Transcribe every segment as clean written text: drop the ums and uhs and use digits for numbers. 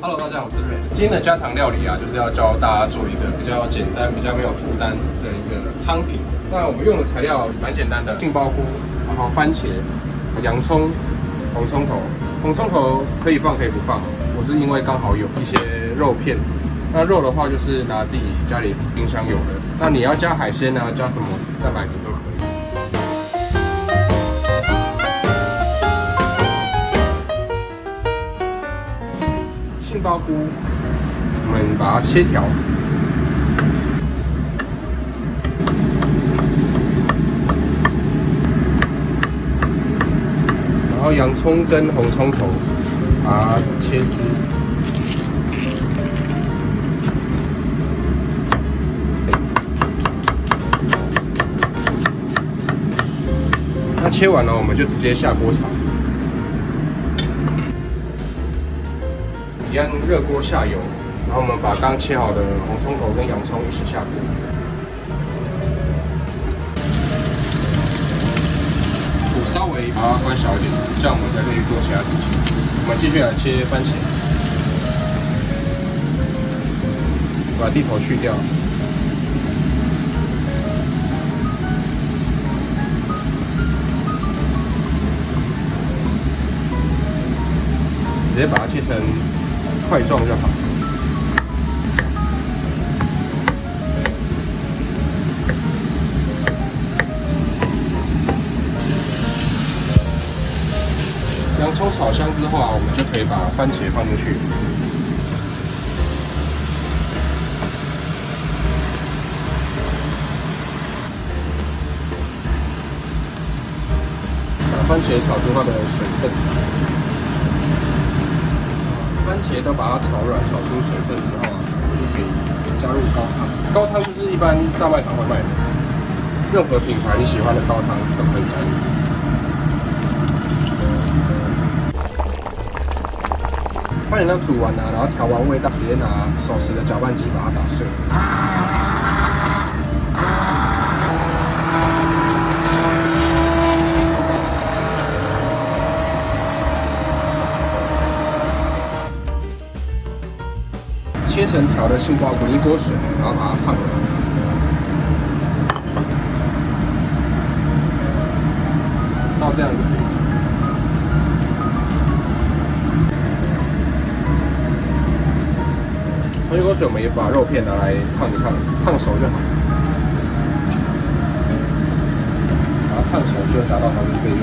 Hello， 大家好，我是瑞。今天的家常料理啊，就是要教大家做一个比较简单、比较没有负担的一个汤品。那我们用的材料蛮简单的，杏鲍菇，然后番茄、洋葱、红葱头。红葱头可以放可以不放，我是因为刚好有一些肉片。那肉的话，就是拿自己家里冰箱有的。那你要加海鲜啊，加什么蛋白质都可以。杏鲍菇，我们把它切条，然后洋葱跟红葱头把它切丝，那切完了，我们就直接下锅炒。一样热锅下油，然后我们把刚切好的红葱头跟洋葱一起下锅，火稍微把它关小一点，这样我们才可以做其他事情。我们继续来切番茄，把地头去掉，直接把它切成块状就好。洋葱炒香之后啊，我们就可以把番茄放进去。把番茄炒出它的水分。番茄都把它炒软，炒出水分之后啊，就可以加入高汤。高汤就是一般大卖场会卖的，任何品牌你喜欢的高汤都可以加入。番茄汤煮完啊，然后调完味道，直接拿手持的搅拌机把它打碎。切成条的杏鲍菇，一锅水，然后把它烫了，到这样子。同一锅水，我们也把肉片拿来烫一烫，烫熟就好。然后烫熟就加到汤里备用。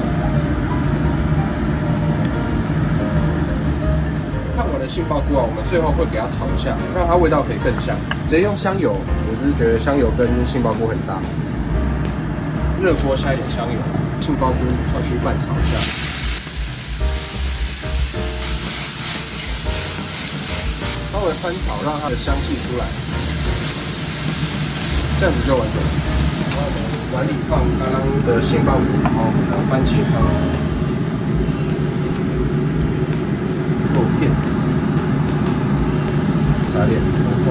烫完的杏鲍菇啊，我们最后会给它炒一下，让它味道可以更香。直接用香油，我就是觉得香油跟杏鲍菇很搭。热锅下一点香油，杏鲍菇下去拌炒一下，稍微翻炒，让它的香气出来，这样子就完整了。然后碗里放刚刚的杏鲍菇，然后番茄汤。肉片，撒点葱花。